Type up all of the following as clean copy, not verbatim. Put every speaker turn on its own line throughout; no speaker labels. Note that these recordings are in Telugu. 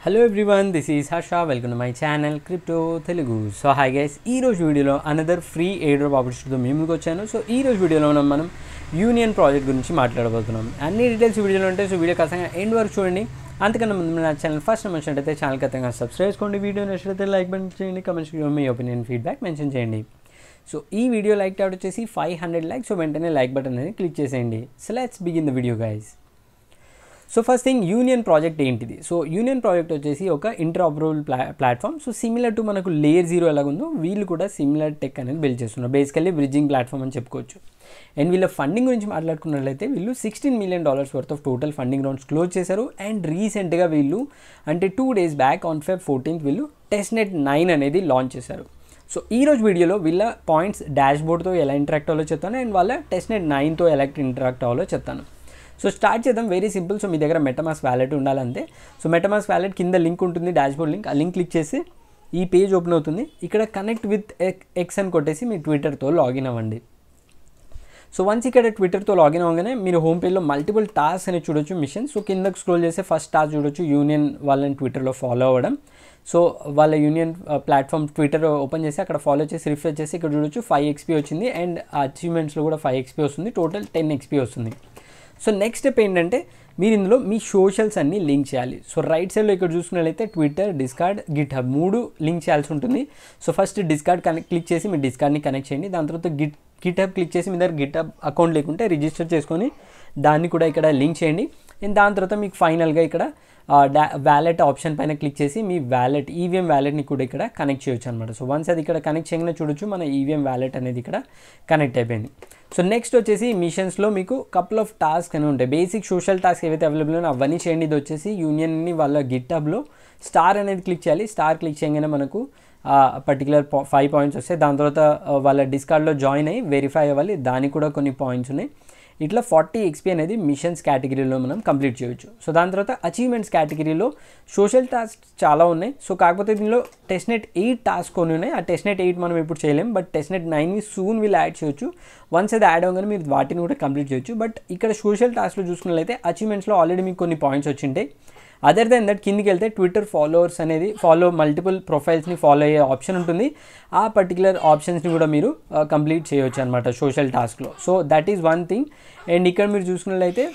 Hello everyone, this is Harsha. Welcome to my channel Crypto Telugu. So hi guys, ఈ రోజు వీడియోలో అనదర్ ఫ్రీ ఎయిర్డ్రాప్ ఆపర్చునిటీతో మేము ముందుకు వచ్చాను. సో ఈ రోజు వీడియోలో మనం యూనియన్ ప్రాజెక్ట్ గురించి మాట్లాడబోతున్నాం. అన్ని డీటెయిల్స్ వీడియోలో ఉంటాయి. సో వీడియో ఖచ్చితంగా ఎండ్ వరకు చూడండి. అంతకన్నా ముందు నా ఛానల్ ఫస్ట్ నచ్చినట్లయితే ఛానల్ ఖచ్చితంగా సబ్స్క్రైబ్ చేసుకోండి. వీడియో నచ్చినట్లయితే లైక్ బటన్ చేయండి, కమెంట్స్ మీ ఒపీనియన్ ఫీడ్బ్యాక్ మెన్షన్ చేయండి. సో ఈ వీడియో లైక్ టాట్ వచ్చేసి 500 లైక్స్. సో వెంటనే లైక్ బటన్ అనేది క్లిక్ చేసేయండి. So let's begin the video guys. So first thing, union project ఏంటిది? సో యూనియన్ ప్రాజెక్ట్ వచ్చేసి ఒక ఇంటర్ఆపరబుల్ ప్లాట్ఫామ్. సో సిమిలర్ టు మనకు లేయర్ 0 ఎలాగుందో వీళ్ళు కూడా సిమిలర్ టెక్ అనేది బిల్డ్ చేస్తున్నారు. బేసికల్లీ బ్రిడ్జింగ్ ప్లాట్ఫామ్ అని చెప్పుకోవచ్చు. అండ్ వీళ్ళ ఫండింగ్ గురించి మాట్లాడుకున్నట్లయితే వీళ్ళు $16 million worth of total funding rounds close చేశారు. అండ్ రీసెంట్గా వీళ్ళు అంటే 2 days back on Feb 14th వీళ్ళు టెస్ట్నెట్ 9 అనేది లాంచ్ చేశారు. సో ఈరోజు వీడియోలో వీళ్ళ పాయింట్స్ డాష్ బోర్డ్తో ఎలా ఇంటరాక్ట్ అవ్వాలో చెప్తాను, అండ్ వాళ్ళ టెస్ట్నెట్ 9తో ఎలా ఇంటరాక్ట్ అవ్వాలో చెప్తాను. సో స్టార్ట్ చేద్దాం. Very simple. సో మీ దగ్గర మెటామాస్క్ వ్యాలెట్ ఉండాలంతే. సో మెటామాస్క్ వ్యాలెట్ కింద లింక్ ఉంటుంది, డాష్బోర్డ్ లింక్. ఆ లింక్ క్లిక్ చేసి ఈ పేజ్ ఓపెన్ అవుతుంది. ఇక్కడ కనెక్ట్ విత్ ఎక్స్ అని కొట్టేసి మీ ట్విట్టర్తో లాగిన్ అవ్వండి. సో వన్స్ ఇక్కడ ట్విట్టర్తో లాగిన్ అవ్వగానే మీరు హోమ్ పేజ్లో మల్టిపుల్ టాస్క్ అనేది చూడొచ్చు, మిషన్. సో కిందకు స్క్రోల్ చేస్తే ఫస్ట్ టాస్క్ చూడొచ్చు, యూనియన్ వాళ్ళని ట్విట్టర్లో ఫాలో అవ్వడం. సో వాళ్ళ యూనియన్ ప్లాట్ఫామ్ ట్విట్టర్ ఓపెన్ చేసి అక్కడ ఫాలో చేసి రిఫ్రెష్ చేసి ఇక్కడ చూడొచ్చు 5 XP వచ్చింది. అండ్ అచీవ్మెంట్స్లో కూడా 5 XP వస్తుంది. టోటల్ 10 XP వస్తుంది. సో నెక్స్ట్ స్టెప్ ఏంటంటే మీరు ఇందులో మీ సోషల్స్ అన్నీ లింక్ చేయాలి. సో రైట్ సైడ్లో ఇక్కడ చూసుకున్నట్లయితే ట్విట్టర్, డిస్కార్డ్, గిట్హబ్ 3 లింక్ చేయాల్సి ఉంటుంది. సో ఫస్ట్ డిస్కార్డ్ క్లిక్ చేసి మీ డిస్కార్డ్ని కనెక్ట్ చేయండి. దాని తర్వాత గిట్హబ్ క్లిక్ చేసి మీ దగ్గర గిట్హబ్ అకౌంట్ లేకుంటే రిజిస్టర్ చేసుకొని దాన్ని కూడా ఇక్కడ లింక్ చేయండి. అండ్ దాని తర్వాత మీకు ఫైనల్గా ఇక్కడ వ్యాలెట్ ఆప్షన్ పైన క్లిక్ చేసి మీ వ్యాలెట్ ఈవీఎం వ్యాలెట్ని కూడా ఇక్కడ కనెక్ట్ చేయొచ్చు అనమాట. సో వన్స్ అది ఇక్కడ కనెక్ట్ చేయగానే చూడొచ్చు మన ఈవీఎం వ్యాలెట్ అనేది ఇక్కడ కనెక్ట్ అయిపోయింది. సో నెక్స్ట్ వచ్చేసి మిషన్స్లో మీకు కపుల్ ఆఫ్ టాస్క్ అని ఉంటాయి. బేసిక్ సోషల్ టాస్క్ ఏవైతే అవైలబుల్ ఉన్నాయో అవన్నీ చేయండి. ఇది వచ్చేసి యూనియన్ని వాళ్ళ గిట్హబ్లో స్టార్ అనేది క్లిక్ చేయాలి. స్టార్ క్లిక్ చేయగానే మనకు పర్టికులర్ 5 పాయింట్స్ వస్తాయి. దాని తర్వాత వాళ్ళ డిస్కార్డ్లో జాయిన్ అయ్యి వెరిఫై అవ్వాలి, దానికి కూడా కొన్ని పాయింట్స్ ఉన్నాయి. ఇట్లా 40 XP అనేది మిషన్స్ కేటగిరీలో మనం కంప్లీట్ చేయొచ్చు. సో దాని తర్వాత అచీవ్మెంట్స్ కేటగిరీలో సోషల్ టాస్క్ చాలా ఉన్నాయి. సో కాకపోతే దీనిలో టెస్ట్నెట్ 8 టాస్క్ కొన్ని ఉన్నాయి. ఆ టెస్ట్నెట్ 8 మనం ఇప్పుడు చేయలేం, బట్ టెస్ట్నెట్ 9ని సూన్ వీళ్ళు యాడ్ చేయొచ్చు. వన్స్ అది యాడ్ అవ్వగానే మీరు వాటిని కూడా కంప్లీట్ చేయొచ్చు. బట్ ఇక్కడ సోషల్ టాస్క్లో చూసుకున్నట్లయితే అచీవ్మెంట్స్లో ఆల్రెడీ మీకు కొన్ని పాయింట్స్ వచ్చింటాయి. అదర్ దెన్ దట్ కిందికి వెళ్తే ట్విట్టర్ ఫాలోవర్స్ అనేది మల్టిపుల్ ప్రొఫైల్స్ని ఫాలో అయ్యే ఆప్షన్ ఉంటుంది. ఆ పర్టికులర్ ఆప్షన్స్ని కూడా మీరు కంప్లీట్ చేయొచ్చు అనమాట సోషల్ టాస్క్లో. So that is one thing. And ఇక్కడ మీరు చూసుకున్నట్లయితే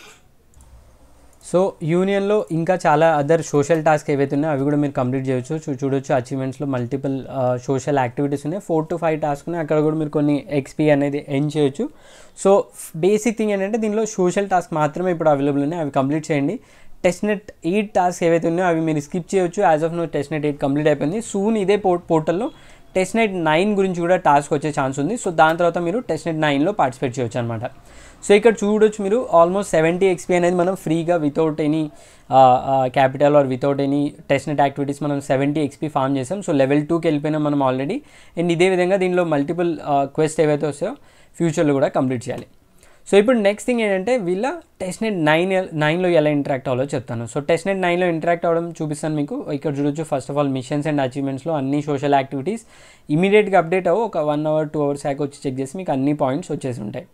సో యూనియన్లో ఇంకా చాలా అదర్ సోషల్ టాస్క్ ఏవైతే ఉన్నాయో అవి కూడా మీరు కంప్లీట్ చేయొచ్చు. చూడొచ్చు అచీవ్మెంట్స్లో మల్టిపుల్ సోషల్ యాక్టివిటీస్ ఉన్నాయి. 4 to 5 టాస్క్ ఉన్నాయి. అక్కడ కూడా మీరు కొన్ని XP అనేది ఎర్న్ చేయొచ్చు. సో బేసిక్ థింగ్ ఏంటంటే దీనిలో సోషల్ టాస్క్ మాత్రమే ఇప్పుడు అవైలబుల్ ఉన్నాయి, అవి కంప్లీట్ చేయండి. టెస్ట్నెట్ 8 టాస్క్ ఏవైతే ఉన్నాయో అవి మీరు స్కిప్ చేయొచ్చు. As of now testnet 8 complete అయిపోయింది. సూన్ ఇదే పోర్టల్లో టెస్ట్నెట్ 9 గురించి కూడా టాస్క్ వచ్చే ఛాన్స్ ఉంది. సో దాని తర్వాత మీరు టెస్ట్నెట్ 9లో పార్టిసిపేట్ చేయొచ్చు అనమాట. సో ఇక్కడ చూడొచ్చు మీరు ఆల్మోస్ట్ 70 XP అనేది మనం ఫ్రీగా without any capital or without any testnet activities మనం 70 XP ఫామ్ చేసాం. సో లెవెల్ 2కి వెళ్ళిపోయినాం మనం ఆల్రెడీ. అండ్ ఇదే విధంగా దీనిలో మల్టిపుల్ క్వెస్ట్ ఏవైతే వస్తాయో ఫ్యూచర్లో కూడా కంప్లీట్ చేయాలి. సో ఇప్పుడు నెక్స్ట్ థింగ్ ఏంటంటే వీళ్ళ టెస్ట్నెట్ 9లో ఎలా ఇంటరాక్ట్ అవ్వాలో చెప్తాను. సో టెస్ట్నెట్ 9లో ఇంటరాక్ట్ అవ్వడం చూపిస్తాను మీకు. ఇక్కడ చూడొచ్చు first of all missions and అచీవ్మెంట్స్లో అన్ని సోషల్ యాక్టివిటీస్ ఇమీడియట్గా అప్డేట్ అవ్వు. ఒక 1 hour 2 hours హ్యాక్ వచ్చి చెక్ చేసి మీకు అన్ని పాయింట్స్ వచ్చేసి ఉంటాయి.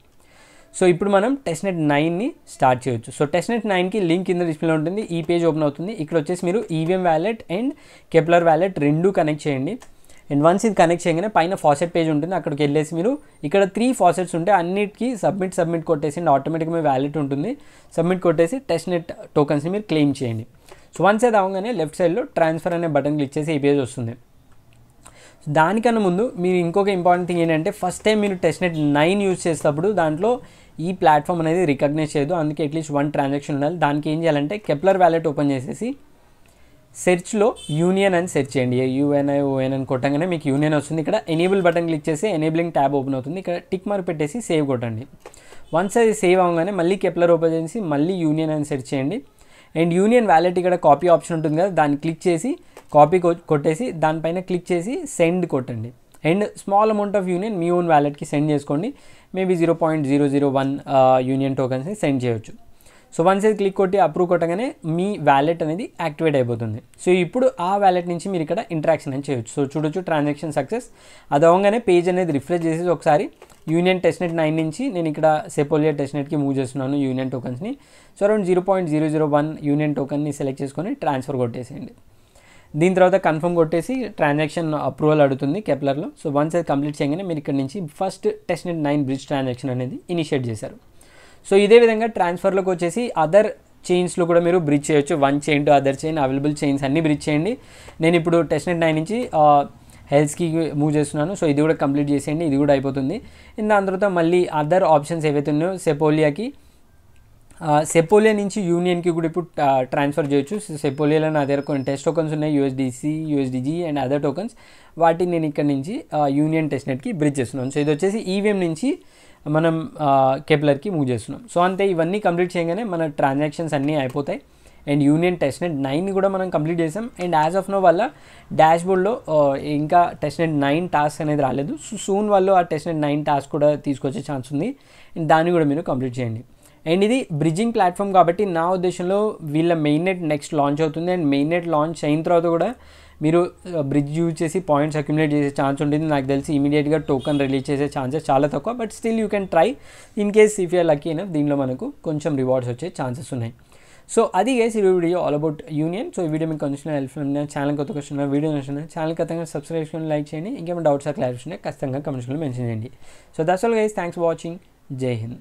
సో ఇప్పుడు మనం టెస్ట్నెట్ 9ని స్టార్ట్ చేయొచ్చు. సో టెస్ట్నెట్ 9కి లింక్ కింద డిస్ప్లేలో ఉంటుంది. ఈ పేజ్ ఓపెన్ అవుతుంది. ఇక్కడ వచ్చేసి మీరు EVM wallet and Kepler wallet 2 connect చేయండి. అండ్ వన్స్ ఇది కనెక్ట్ చేయగానే పైన ఫాసెట్ పేజ్ ఉంటుంది. అక్కడికి వెళ్ళేసి మీరు ఇక్కడ 3 ఫాసెట్స్ ఉంటాయి. అన్నిటికీ సబ్మిట్ కొట్టేసి ఆటోమేటిక్గా మీ వ్యాలెట్ ఉంటుంది. సబ్మిట్ కొట్టేసి టెస్ట్నెట్ టోకన్స్ని మీరు క్లెయిమ్ చేయండి. సో వన్స్ అది అవ్వగానే లెఫ్ట్ సైడ్లో ట్రాన్స్ఫర్ అనే బటన్ క్లిక్ చేసి ఈ పేజ్ వస్తుంది. దానికన్నా ముందు మీరు ఇంకొక ఇంపార్టెంట్ థింగ్ ఏంటంటే ఫస్ట్ టైం మీరు టెస్ట్నెట్ 9 యూజ్ చేసేటప్పుడు దాంట్లో ఈ ప్లాట్ఫామ్ అనేది రికగ్నైజ్ చేయదు. అందుకే అట్లీస్ట్ 1 ట్రాన్సాక్షన్ ఉండాలి. దానికి ఏం చేయాలంటే కెప్లర్ వ్యాలెట్ ఓపెన్ చేసేసి సెర్చ్లో యూనియన్ అని సెర్చ్ చేయండి. UNION అని కొట్టగానే మీకు యూనియన్ వస్తుంది. ఇక్కడ ఎనేబుల్ బటన్ క్లిక్ చేసి ఎనేబులింగ్ ట్యాబ్ ఓపెన్ అవుతుంది. ఇక్కడ టిక్ మార్క్ పెట్టేసి సేవ్ కొట్టండి. వన్స్ అది సేవ్ అవ్వగానే మళ్ళీ కెప్లర్ ఓపెన్ చేసి మళ్ళీ యూనియన్ అని సెర్చ్ చేయండి. అండ్ యూనియన్ వ్యాలెట్ ఇక్కడ కాపీ ఆప్షన్ ఉంటుంది కదా, దాన్ని క్లిక్ చేసి కాపీ కొట్టేసి దానిపైన క్లిక్ చేసి సెండ్ కొట్టండి. And small amount of union మీ ఓన్ వ్యాలెట్కి సెండ్ చేసుకోండి. మేబీ 0.001 యూనియన్ టోకన్స్ని సెండ్ చేయొచ్చు. సో వన్స్ అది క్లిక్ కొట్టి అప్రూవ్ కొట్టగానే మీ వ్యాలెట్ అనేది యాక్టివేట్ అయిపోతుంది. సో ఇప్పుడు ఆ వ్యాలెట్ నుంచి మీరు ఇక్కడ ఇంటరాక్షన్ అని చేయొచ్చు. సో చూడొచ్చు ట్రాన్సాక్షన్ సక్సెస్. అది అవ్వగానే పేజ్ అనేది రిఫ్రెష్ చేసి ఒకసారి యూనియన్ టెస్ట్నెట్ 9 నుంచి నేను ఇక్కడ సెపోలియర్ టెస్ట్నెట్కి మూవ్ చేస్తున్నాను union టోకన్స్ని. So around 0.001 union టోకన్ని select చేసుకొని ట్రాన్స్ఫర్ కొట్టేసేయండి. దీని తర్వాత కన్ఫర్మ్ కొట్టేసి ట్రాన్సాక్షన్ అప్రూవల్ అడుగుతుంది కెప్లర్లో. సో వన్స్ అది కంప్లీట్ చేయగానే మీరు ఇక్కడ నుంచి ఫస్ట్ టెస్ట్నెట్ 9 బ్రిడ్జ్ ట్రాన్సాక్షన్ అనేది ఇనిషియేట్ చేశారు. సో ఇదే విధంగా ట్రాన్స్ఫర్లోకి వచ్చేసి అదర్ చైన్స్లో కూడా మీరు బ్రిడ్జ్ చేయొచ్చు. One chain to other chain available chains అన్నీ బ్రిడ్జ్ చేయండి. నేను ఇప్పుడు టెస్ట్నెట్ 9 నుంచి హెల్స్కి మూవ్ చేస్తున్నాను. సో ఇది కూడా కంప్లీట్ చేసేయండి, ఇది కూడా అయిపోతుంది. దాని తర్వాత మళ్ళీ అదర్ ఆప్షన్స్ ఏవైతే ఉన్నాయో సెపోలియా నుంచి యూనియన్కి కూడా ఇప్పుడు ట్రాన్స్ఫర్ చేయొచ్చు. సెపోలియాలో నా దగ్గర కొన్ని టెస్ట్ టోకన్స్ ఉన్నాయి, యూఎస్డిసి, యూఎస్డిజీ అండ్ అదర్ టోకన్స్. వాటిని నేను ఇక్కడ నుంచి యూనియన్ టెస్ట్నెట్కి బ్రిడ్జ్ చేస్తున్నాను. సో ఇది వచ్చేసి ఈవీఎం నుంచి మనం కెప్లర్కి మూవ్ చేస్తున్నాం. సో అంతే, ఇవన్నీ కంప్లీట్ చేయగానే మన ట్రాన్సాక్షన్స్ అన్నీ అయిపోతాయి. అండ్ యూనియన్ టెస్ట్నెట్ 9 కూడా మనం కంప్లీట్ చేసాం. అండ్ యాజ్ ఆఫ్ నో వల్ల డాష్బోర్డ్లో ఇంకా టెస్ట్నెట్ 9 టాస్క్ అనేది రాలేదు. సో సూన్ వాళ్ళు ఆ టెస్ట్నెట్ 9 టాస్క్ కూడా తీసుకొచ్చే ఛాన్స్ ఉంది. అండ్ దాన్ని కూడా మీరు కంప్లీట్ చేయండి. అండ్ ఇది బ్రిడ్జింగ్ ప్లాట్ఫామ్ కాబట్టి నా ఉద్దేశంలో వీళ్ళ మెయిన్ నెట్ నెక్స్ట్ లాంచ్ అవుతుంది. అండ్ మెయిన్ నెట్ లాంచ్ అయిన తర్వాత కూడా మీరు బ్రిడ్జ్ యూజ్ చేసి పాయింట్స్ అక్యుములేట్ చేసే ఛాన్స్ ఉంటుంది. నాకు తెలిసి ఇమీడియట్గా టోకన్ రిలీజ్ చేసే ఛాన్సెస్ చాలా తక్కువ. But still you can try in case if you're lucky enough. దీనిలో మనకు కొంచెం రివార్డ్స్ వచ్చే ఛాన్సెస్ ఉన్నాయి. సో అది గైస్ ఈ video all about union. So ఈ వీడియో మీకు కొంచెం హెల్ప్ ఉన్నా, ఛానల్ కొత్త క్వశ్చన్ వీడియో నచ్చిన ఛానల్ ఖచ్చితంగా సబ్స్క్రైబ్ చేసుకొని లైక్ చేయండి. ఇంకేమైనా డౌట్స్ క్లారిఫికేషన్ ఖచ్చితంగా కమెంట్స్లో మెన్షన్ చేయండి. So that's all guys, thanks for watching. జై హింద్.